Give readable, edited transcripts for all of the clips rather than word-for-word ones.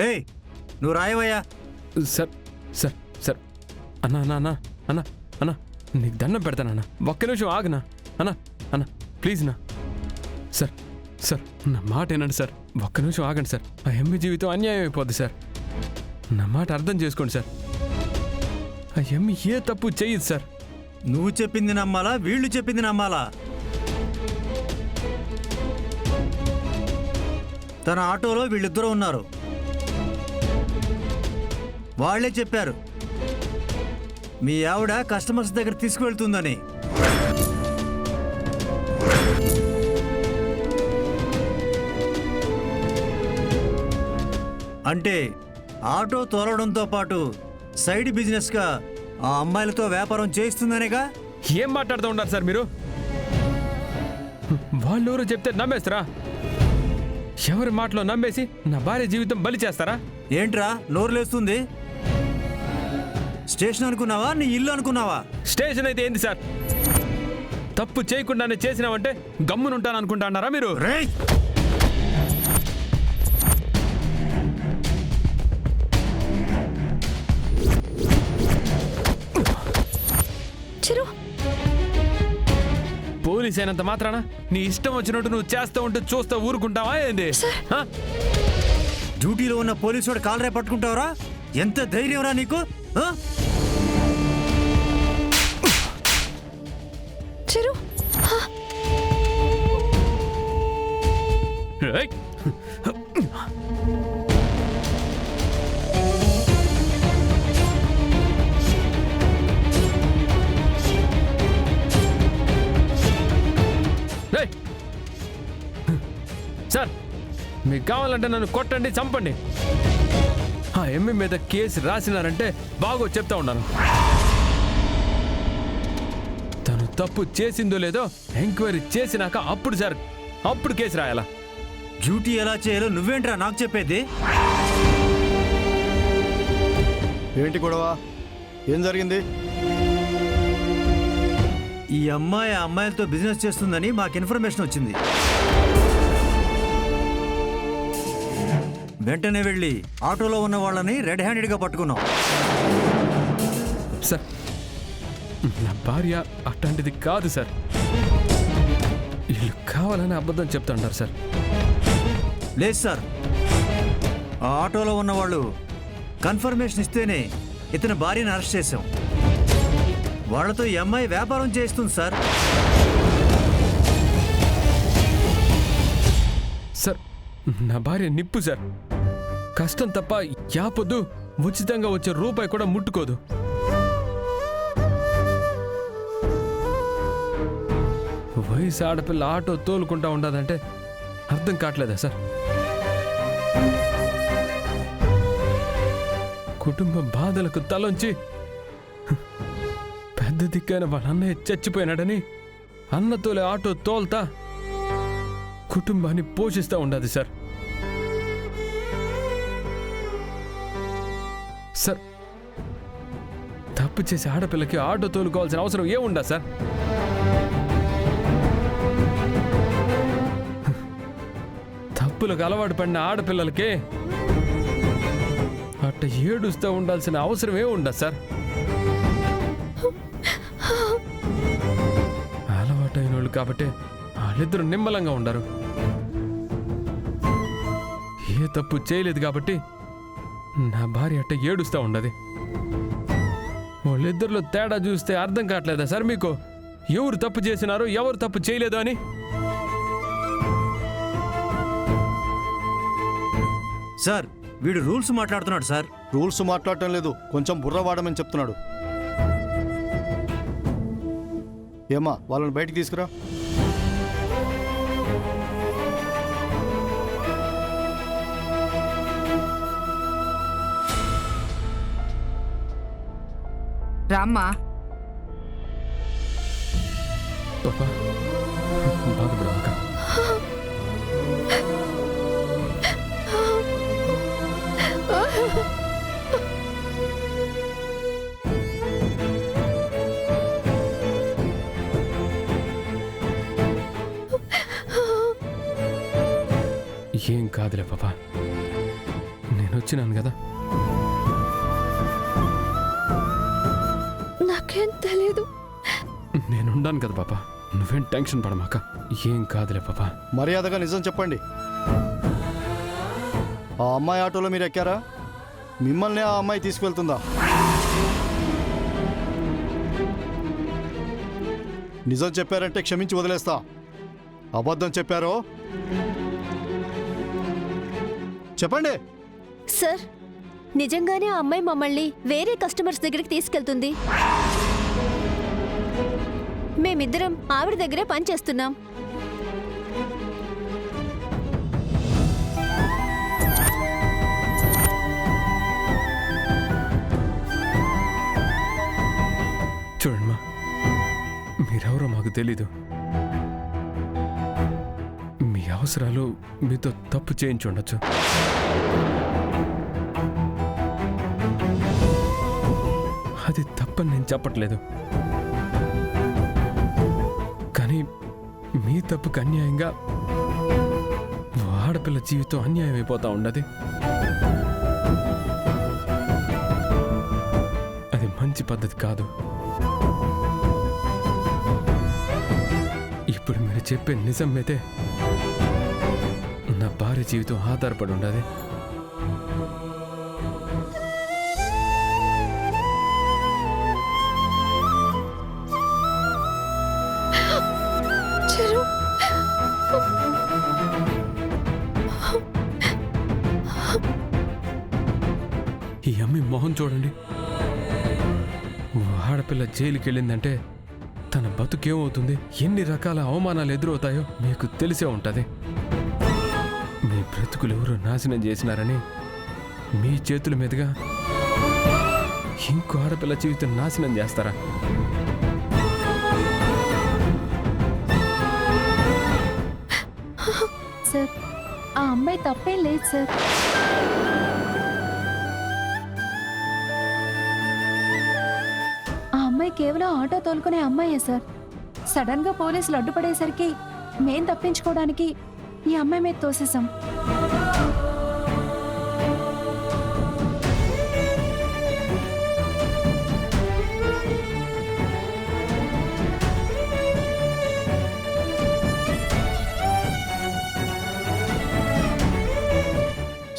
ఏయ్ నువ్వు రాయవయ్యా. Sir sir sir అన్నా అన్నా అన్నా అన్నా అన్నా నీకు దండం పెడతానన్నా, ఒక్క నిమిషం ఆగనా అన్నా అన్నా ప్లీజ్ నా. సార్ సార్ నా మాట ఏనండి సార్, ఒక్క నిమిషం ఆగండి సార్. ఆ ఎమ్మి జీవితం అన్యాయం అయిపోద్ది సార్. నా మాట అర్థం చేసుకోండి సార్. ఆ ఎమ్మి ఏ తప్పు చెయ్యదు సార్. నువ్వు చెప్పింది నమ్మాలా వీళ్ళు చెప్పింది నమ్మాలా? తన ఆటోలో వీళ్ళిద్దరూ ఉన్నారు. వాళ్లే చెప్పారు మీ ఆవిడ కస్టమర్స్ దగ్గర తీసుకువెళ్తుందని. అంటే ఆటో తోలడంతో పాటు సైడ్ బిజినెస్గా ఆ అమ్మాయిలతో వ్యాపారం చేయిస్తుందనేగా. ఏం మాట్లాడుతూ ఉన్నారు సార్ మీరు? వాళ్ళెవరో చెప్తే నమ్మేస్తారా? ఎవరి మాటలో నమ్మేసి నా భార్య జీవితం బలి చేస్తారా? ఏంట్రా నోరులేస్తుంది? స్టేషన్ అనుకున్నావా నీ ఇల్లు అనుకున్నావా? స్టేషన్ అయితే ఏంది సార్? తప్పు చేయకుండానే చేసినావంటే గమ్మునుంటాను అనుకుంటా అన్నారా మీరు? రేయ్ పోలీస్ అయినంత మాత్రాన నీ ఇష్టం వచ్చినట్టు నువ్వు చేస్తూ ఉంటే చూస్తూ ఊరుకుంటావా ఏంది? డ్యూటీలో ఉన్న పోలీసు వాడు కాలరే పట్టుకుంటావరా? ఎంత ధైర్యంరా నీకు? సార్ మీకు కావాలంటే నన్ను కొట్టండి, చంపండి. ఆ ఎమ్మె మీద కేసు రాసినారంటే బాగో చెప్తా ఉన్నాను. తను తప్పు చేసిందో లేదో ఎంక్వైరీ చేసినాక అప్పుడు సార్ అప్పుడు కేసు రాయాలా. డ్యూటీ ఎలా చేయాలో నువ్వేంట్రా నాకు చెప్పేది? ఏంటి గొడవ? ఏం జరిగింది? ఈ అమ్మాయి ఆ అమ్మాయిలతో బిజినెస్ చేస్తుందని మాకు ఇన్ఫర్మేషన్ వచ్చింది. వెంటనే వెళ్ళి ఆటోలో ఉన్న వాళ్ళని రెడ్ హ్యాండెడ్గా పట్టుకున్నాం. సార్ నా భార్య అట్లాంటిది కాదు సార్. వీళ్ళు కావాలని అబద్ధం చెప్తుంటారు సార్. లేదు సార్, ఆ ఆటోలో ఉన్నవాళ్ళు కన్ఫర్మేషన్ ఇస్తేనే ఇతని భార్యను అరెస్ట్ చేశాం. వాళ్లతో ఈ అమ్మాయి వ్యాపారం చేస్తుంది సార్. సార్ నా భార్య నిప్పు సార్. కష్టం తప్ప యాపొద్దు ఉచితంగా వచ్చే రూపాయి కూడా ముట్టుకోదు. వయసు ఆడపిల్ల ఆటో తోలుకుంటా ఉండదంటే అర్థం కావట్లేదా సార్? కుటుంబ బాధలకు తలొంచి పెద్ద దిక్కైన వాళ్ళ అన్నయ్య చచ్చిపోయినాడని అన్నతోలే ఆటో తోల్తా కుటుంబాన్ని పోషిస్తూ ఉండదు సార్. సార్ తప్పు చేసి ఆడపిల్లకి ఆటో తోలుకోవాల్సిన అవసరం ఏముందా సార్? తప్పులకు అలవాటు పడిన ఆడపిల్లలకి అట్ట ఏడుస్తూ ఉండాల్సిన అవసరం ఏముందా సార్? అలవాటైన వాళ్ళు కాబట్టి వాళ్ళిద్దరూ నిమ్మలంగా ఉండరు. ఏ తప్పు చేయలేదు కాబట్టి నా భార్య అట్ట ఏడుస్తూ ఉండదు. వాళ్ళిద్దరిలో తేడా చూస్తే అర్థం కావట్లేదా సార్ మీకు? ఎవరు తప్పు చేసినారో ఎవరు తప్పు చేయలేదు అని? సార్ వీడు రూల్స్ మాట్లాడుతున్నాడు సార్. రూల్స్ మాట్లాడటం లేదు, కొంచెం బుర్ర వాడమని చెప్తున్నాడు. ఏమ్మా వాళ్ళని బయటికి తీసుకురా. రామ్మా. పాపా బాధపడవాక. ఏం కాదులే పాపా, నేను వచ్చినాను కదా. నాకేం తెలీదు. నేనుండాను కదా పాప, నువ్వేం టెన్షన్ పడమాక. ఏం కాదులే పాపా. మర్యాదగా నిజం చెప్పండి. ఆ అమ్మాయి ఆటోలో మీరు ఎక్కారా? మిమ్మల్ని ఆ అమ్మాయి తీసుకువెళ్తుందా? నిజం చెప్పారంటే క్షమించి వదిలేస్తా. అబద్ధం చెప్పారో చెప్పండి. సార్, నిజంగానే ఆ అమ్మాయి మమ్మల్ని వేరే కస్టమర్స్ దగ్గరికి తీసుకెళ్తుంది. మేమిద్దరం ఆవిడ దగ్గరే పనిచేస్తున్నాం. చూడండిమా, మీరెవరో మాకు తెలీదు. మీ అవసరాలు మీతో తప్పు చేయించి ఉండొచ్చు. అది తప్పని నేను చెప్పట్లేదు, కానీ మీ తప్పుకు అన్యాయంగా ఆడపిల్ల జీవితం అన్యాయం అయిపోతా ఉండదు. అది మంచి పద్ధతి కాదు. ఇప్పుడు మీరు చెప్పే నిజం మీదే నా భార్య జీవితం ఆధారపడి ఉండదు. ఈ అమ్మాయి మొహం చూడండి. ఆడపిల్ల జైలుకి వెళ్ళిందంటే తన బతుకేమవుతుంది, ఎన్ని రకాల అవమానాలు ఎదురవుతాయో మీకు తెలిసే ఉంటుంది. మీ బ్రతుకులు ఎవరు నాశనం చేసినారని మీ చేతుల మీదుగా ఇంకో ఆడపిల్ల జీవితం నాశనం చేస్తారా? సార్, ఆ అమ్మాయి తప్పేం లేదు సార్. ఆ అమ్మాయి కేవలం ఆటో తోలుకునే అమ్మాయే సార్. సడన్ గా పోలీసులు అడ్డుపడేసరికి మేం తప్పించుకోవడానికి ఈ అమ్మాయి మీద తోసేసాం.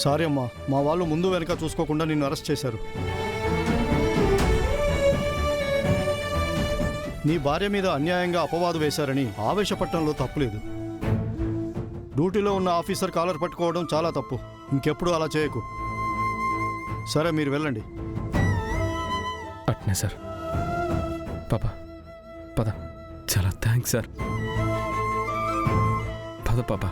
సారీ అమ్మా, మా వాళ్ళు ముందు వెనక చూసుకోకుండా నిన్ను అరెస్ట్ చేశారు. నీ భార్య మీద అన్యాయంగా అపవాదు వేశారని ఆవేశపట్టడంలో తప్పులేదు. డ్యూటీలో ఉన్న ఆఫీసర్ కాలర్ పట్టుకోవడం చాలా తప్పు. ఇంకెప్పుడు అలా చేయకు. సరే, మీరు వెళ్ళండి. అట్నే సార్. పాప పద. చాలా థ్యాంక్స్ సార్. పద పాప.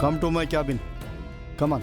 Come to my cabin. Come on.